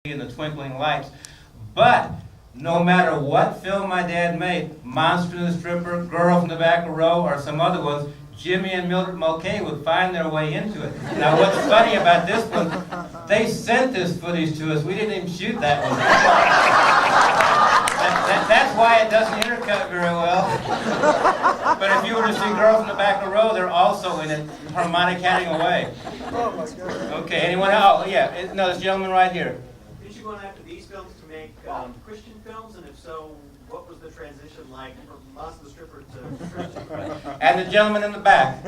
and the Twinkling Lights. But no matter what film my dad made, Monster and the Stripper, Girl from the Back Row, or some other ones, Jimmy and Mildred Mulcahy would find their way into it. Now what's funny about this one, they sent this footage to us. We didn't even shoot that one. That's why it doesn't intercut very well. But if you were to see Girl from the Back Row, they're also in it, harmonicating away. Oh my God. Okay, anyone else? Oh, yeah, no, this gentleman right here. Did you go after these films to make Christian films, and if so, what was the transition like from Monster the Stripper to Christian? And the gentleman in the back.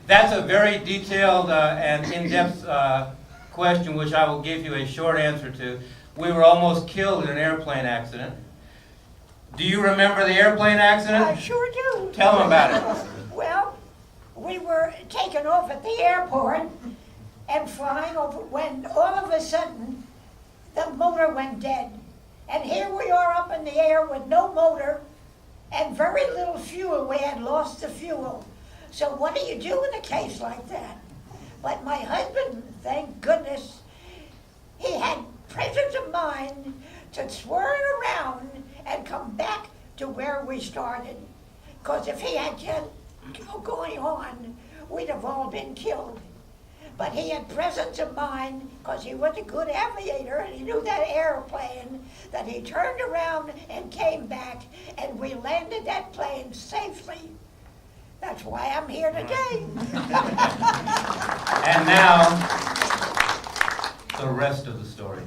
That's a very detailed and in-depth question, which I will give you a short answer to. We were almost killed in an airplane accident. Do you remember the airplane accident? I sure do. Tell them about it. Well, we were taken off at the airport and flying over when all of a sudden the motor went dead. And here we are up in the air with no motor and very little fuel. We had lost the fuel. So what do you do in a case like that? But my husband, thank goodness, he had presence of mind to swerve around and come back to where we started. Because if he had just going on, we'd have all been killed. But he had presence of mind, because he was a good aviator and he knew that airplane, that he turned around and came back, and we landed that plane safely. That's why I'm here today. And now, the rest of the story.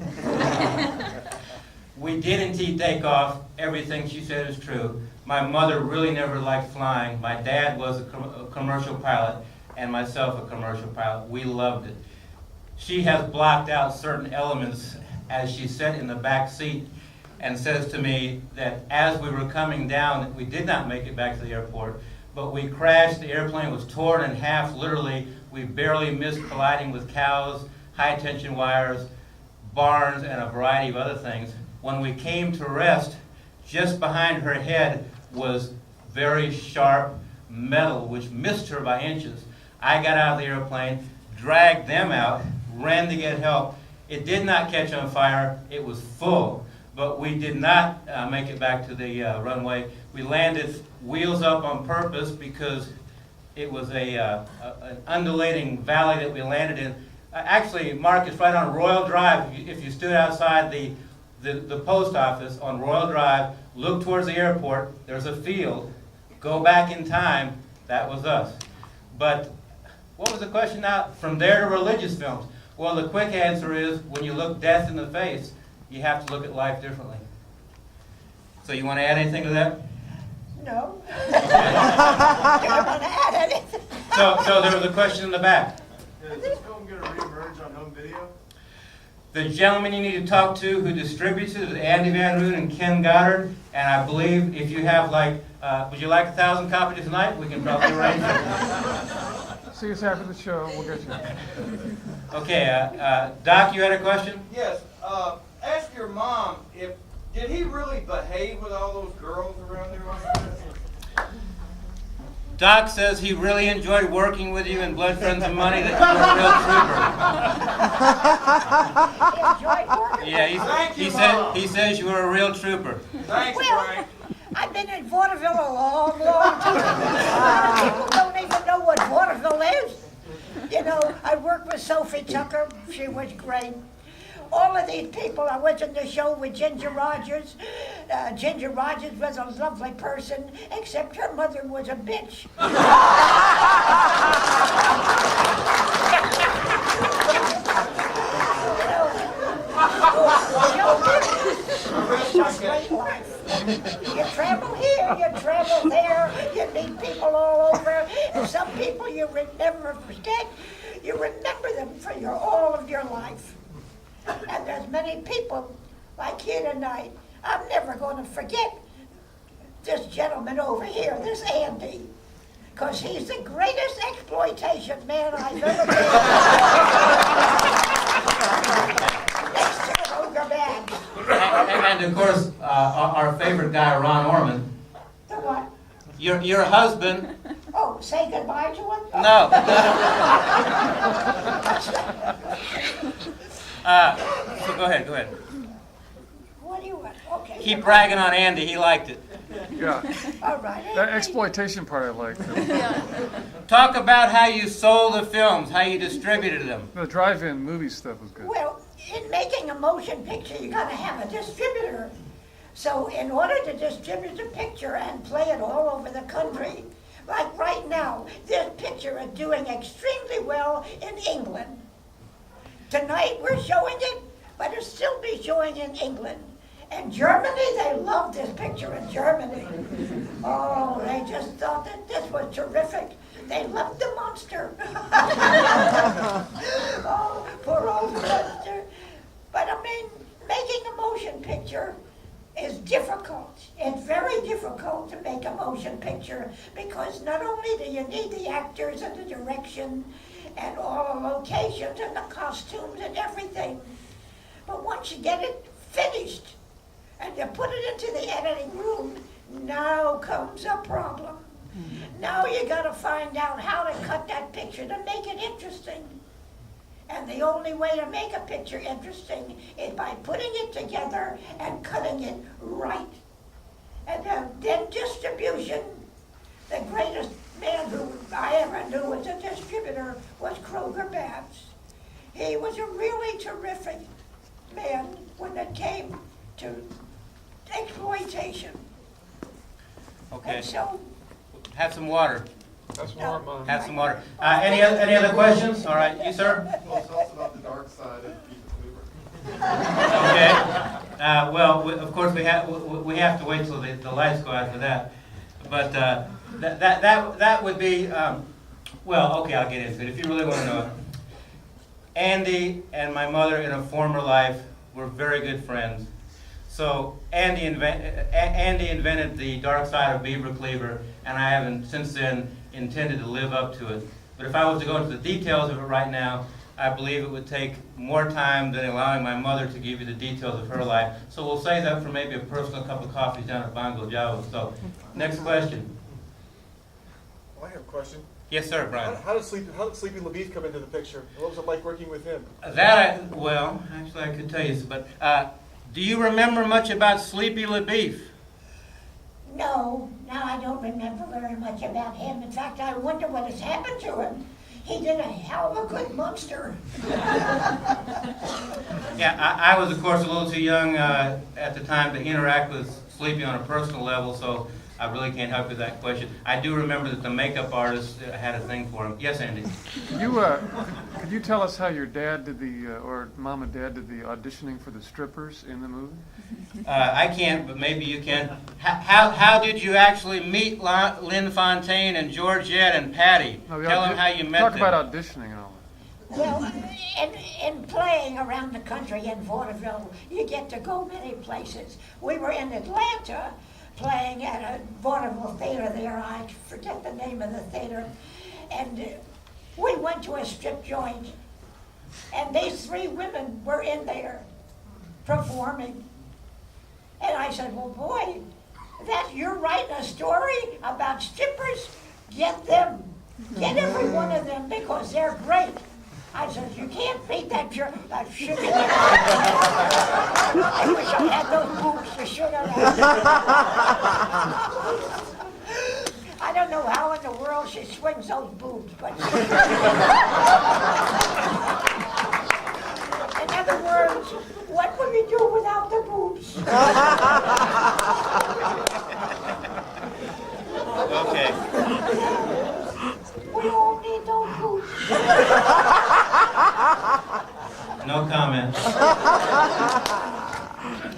We did indeed take off. Everything she said is true. My mother really never liked flying. My dad was a commercial pilot, and myself a commercial pilot. We loved it. She has blocked out certain elements as she sat in the back seat and says to me that as we were coming down, we did not make it back to the airport, but we crashed. The airplane was torn in half, literally. We barely missed colliding with cows, high tension wires, barns, and a variety of other things. When we came to rest, just behind her head was very sharp metal, which missed her by inches. I got out of the airplane, dragged them out, ran to get help. It did not catch on fire. It was full, but we did not make it back to the runway. We landed wheels up on purpose because it was an undulating valley that we landed in. Actually, Mark, it's right on Royal Drive. If you stood outside the post office on Royal Drive, look towards the airport, there's a field, go back in time, that was us. But what was the question now? From there to religious films. Well, the quick answer is, when you look death in the face, you have to look at life differently. So you want to add anything to that? No. I don't want to add anything. So there was a question in the back. Is this film going to re-emerge on home video? The gentleman you need to talk to who distributes it is Andy Van Roon and Ken Goddard. And I believe if you have would you like 1,000 copies tonight? We can probably arrange it. See us after the show. We'll get you. Okay, Doc, you had a question? Yes. Ask your mom did he really behave with all those girls around there like that? Doc says he really enjoyed working with you in Blood, Friends, and Money, that you were a real trooper. He enjoyed working. Yeah, he says you were a real trooper. Thanks, Well, Frank. I've been in vaudeville a long, long time. People don't even know what vaudeville is. You know, I worked with Sophie Tucker. She was great. All of these people, I was in the show with Ginger Rogers. Ginger Rogers was a lovely person, except her mother was a bitch. You travel here, you travel there, you meet people all over, and some people you never forget. You remember them for all of your life. And there's many people like here tonight. I'm never going to forget this gentleman over here, this Andy, because he's the greatest exploitation man I've ever been. Next to the Ogre Band. And of course, our favorite guy, Ron Ormond. The what? Your husband. Oh, say goodbye to him? No. So go ahead, go ahead. What do you want? Okay. Keep bragging on Andy, he liked it. Yeah, All right. that exploitation part I like. Talk about how you sold the films, how you distributed them. The drive-in movie stuff was good. Well, in making a motion picture, you gotta have a distributor. So in order to distribute the picture and play it all over the country, like right now, this picture is doing extremely well in England. Tonight we're showing it, but it'll still be showing in England. And Germany, they love this picture in Germany. Oh, they just thought that this was terrific. They loved the monster. Oh, poor old monster. But I mean, making a motion picture is difficult. It's very difficult to make a motion picture because not only do you need the actors and the direction and all the locations and the costumes and everything, but once you get it finished and you put it into the editing room, now comes a problem. Now you gotta find out how to cut that picture to make it interesting. And the only way to make a picture interesting is by putting it together and cutting it right. And then distribution. The greatest man who I ever knew as a distributor was Kroger Babs. He was a really terrific man when it came to exploitation. Okay, And so, have some water. That's more mine. Have some water. Any other questions? All right, you, sir? Well, tell us about the dark side of Keith Hoover. Okay. Well, of course, we have to wait till the lights go out for that. But that would be, well, okay, I'll get into it if you really want to know it. Andy and my mother in a former life were very good friends. So Andy invented the dark side of Beaver Cleaver, and I haven't since then intended to live up to it. But if I was to go into the details of it right now, I believe it would take more time than allowing my mother to give you the details of her life. So we'll save that for maybe a personal cup of coffee down at Bongo Java. So, next question. Well, I have a question. Yes, sir, Brian. How did Sleepy LaBeef come into the picture? What was it like working with him? Well, actually I could tell you, but do you remember much about Sleepy LaBeef? no, I don't remember very much about him. In fact, I wonder what has happened to him. He did a hell of a good monster. Yeah, I was, of course, a little too young at the time to interact with Sleepy on a personal level, so I really can't help you with that question. I do remember that the makeup artist had a thing for him. Yes, Andy? Could you tell us how your dad did or mom and dad did the auditioning for the strippers in the movie? I can't, but maybe you can. How did you actually meet Lynn Fontaine and Georgette and Patty? No, Tell them how you met Talk them. about auditioning and all that. Well, in playing around the country in vaudeville, you get to go many places. We were in Atlanta playing at a vaudeville theater there. I forget the name of the theater. And we went to a strip joint, and these three women were in there performing. And I said, well, boy, you're writing a story about strippers? Get them. Get every one of them because they're great. I said, you can't beat that sugar. I wish I had those boobs to sugar. I don't know how in the world she swings those boobs, but in other words, what would we do without the boobs? Okay. We all need those boobs. No comment.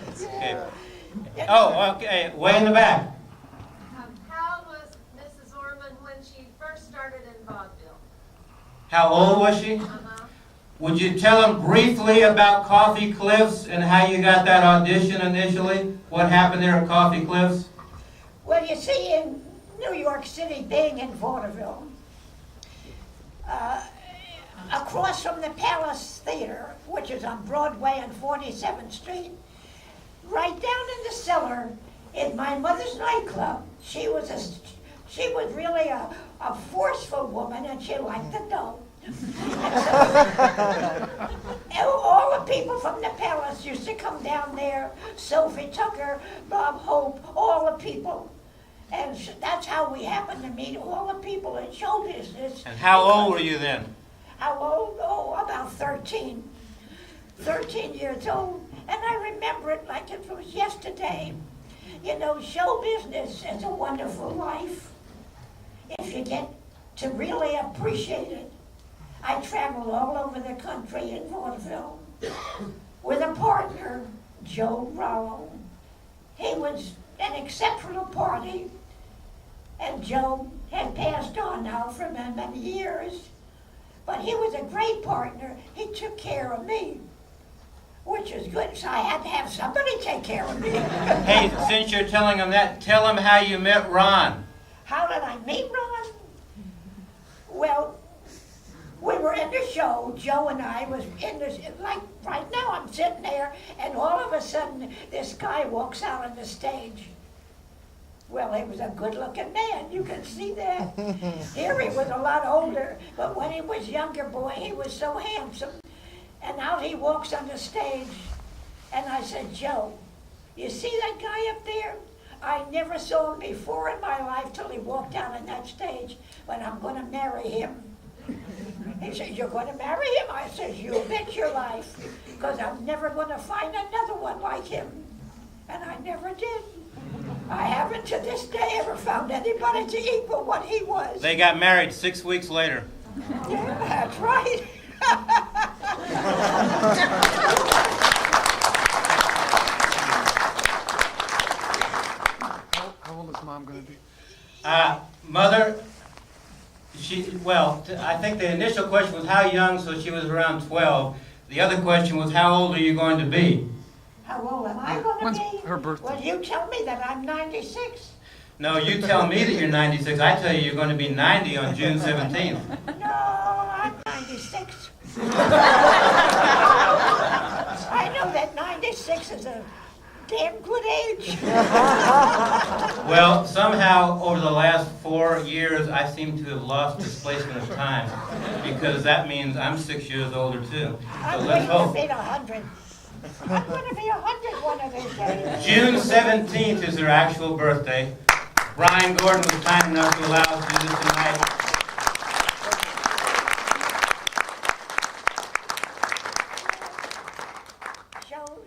Okay. Oh, okay. Way in the back. How was Mrs. Ormond when she first started in vaudeville? How old was she? Would you tell them briefly about Coffee Cliffs and how you got that audition initially? What happened there at Coffee Cliffs? Well, you see, in New York City, being in vaudeville, across from the Palace Theater, which is on Broadway and 47th Street, right down in the cellar is my mother's nightclub. She was really a forceful woman, and she liked the dough. And all the people from the palace used to come down there, Sophie Tucker, Bob Hope, all the people. And that's how we happened to meet all the people in show business. And how old were you then? How old? Oh, about 13. 13 years old. And I remember it like it was yesterday. You know, show business is a wonderful life if you get to really appreciate it. I traveled all over the country in vaudeville with a partner, Joe Rollo. He was an exceptional party, and Joe had passed on now for many, many years. But he was a great partner. He took care of me, which is good, so I had to have somebody take care of me. Hey, since you're telling him that, tell him how you met Ron. How did I meet Ron? Well, we were in the show, Joe and I was in this, like right now I'm sitting there, and all of a sudden this guy walks out on the stage. Well, he was a good-looking man, you can see that. Here he was a lot older, but when he was younger, boy, he was so handsome. And out he walks on the stage, and I said, Joe, you see that guy up there? I never saw him before in my life till he walked out on that stage, but I'm going to marry him. He said, you're going to marry him? I said, you bet your life, because I'm never going to find another one like him. And I never did. I haven't to this day ever found anybody to equal what he was. They got married 6 weeks later. Yeah, that's right. How old is Mom going to be? Mother, I think the initial question was how young, so she was around 12. The other question was how old are you going to be? How old am I going When's to be? her birthday? Well, you tell me that I'm 96. No, you tell me that you're 96. I tell you you're going to be 90 on June 17th. No, I'm 96. I know that 96 is a damn good age. Well, somehow over the last 4 years, I seem to have lost displacement of time because that means I'm 6 years older too. So I'm let's going to hope. be 100. I'm going to be 100 one of these days. June 17th is her actual birthday. Brian Gordon was kind enough to allow us to do this tonight.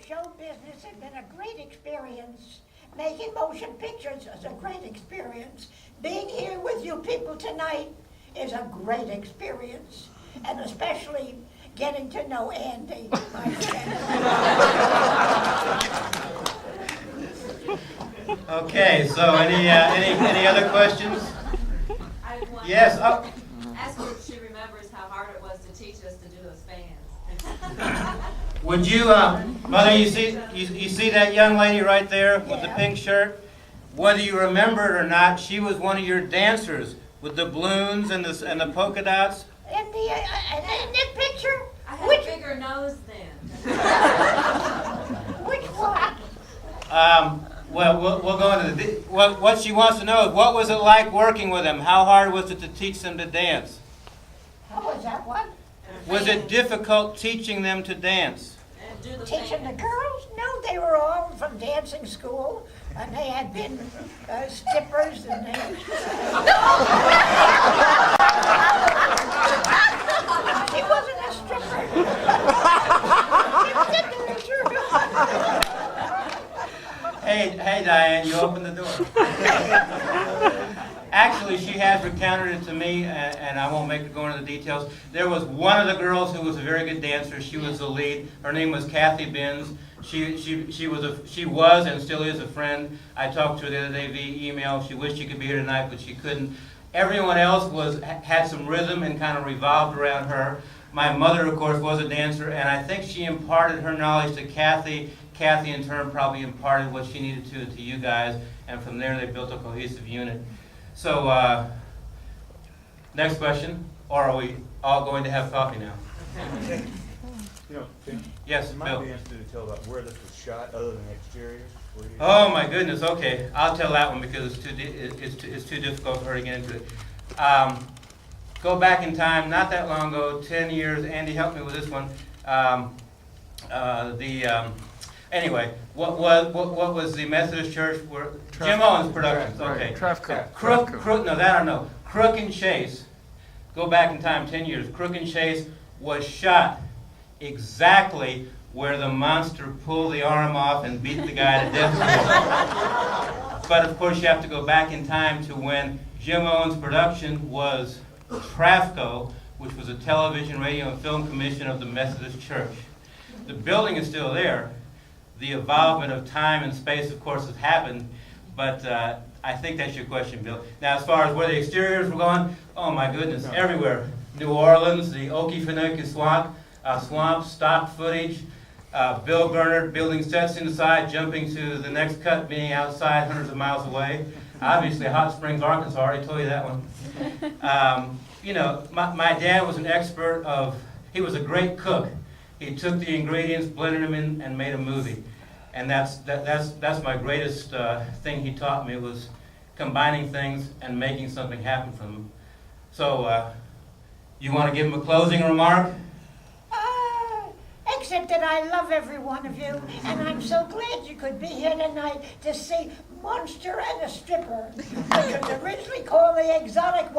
Show business has been a great experience. Making motion pictures is a great experience. Being here with you people tonight is a great experience. And especially getting to know Andy, my friend. Okay, so any other questions? I have one. Yes. Oh. Ask her if she remembers how hard it was to teach us to do those fans. Would you, Mother, you see that young lady right there with the Yeah. pink shirt? Whether you remember it or not, she was one of your dancers with the balloons and the polka dots. In the picture, I had which a bigger nose then. which one? Well, we'll go into what she wants to know is what was it like working with them? How hard was it to teach them to dance? How was that one? Was it difficult teaching them to dance? And do the Teaching the fans. girls? No, they were all from dancing school, and they had been strippers, and they. He wasn't a stripper. He was a dancer. Hey, Diane, you open the door. Actually, she has recounted it to me, and I won't make her go into the details. There was one of the girls who was a very good dancer. She was the lead. Her name was Kathy Binns. She was and still is a friend. I talked to her the other day via email. She wished she could be here tonight, but she couldn't. Everyone else had some rhythm and kind of revolved around her. My mother, of course, was a dancer, and I think she imparted her knowledge to Kathy. Kathy, in turn, probably imparted what she needed to you guys, and from there they built a cohesive unit. So, next question, or are we all going to have coffee now? You know, Tim, Yes, it might Bill. be interesting to tell about where this was shot, other than the exterior. Where you- Oh my goodness. Okay, I'll tell that one because it's too difficult for her to get into it. go back in time, not that long ago, 10 years. Andy, help me with this one. Anyway, what was the Methodist Church where Jim Owens Productions? Okay. Right, Trafco. Crook, no, that I don't know. Crook and Chase. Go back in time 10 years. Crook and Chase was shot exactly where the monster pulled the arm off and beat the guy to death. But of course, you have to go back in time to when Jim Owens Production was Trafco, which was a television, radio, and film commission of the Methodist Church. The building is still there. The evolvement of time and space, of course, has happened, but I think that's your question, Bill. Now, as far as where the exteriors were going, oh my goodness, everywhere. New Orleans, the Okefenokee swamp, stock footage, Bill Bernard building sets inside, jumping to the next cut being outside hundreds of miles away. Obviously, Hot Springs, Arkansas, I already told you that one. You know, my dad was an expert he was a great cook. He took the ingredients, blended them in, and made a movie. And that's my greatest thing he taught me, was combining things and making something happen from them. So, you want to give him a closing remark? Except that I love every one of you, and I'm so glad you could be here tonight to see Monster and a Stripper, which was originally called The Exotic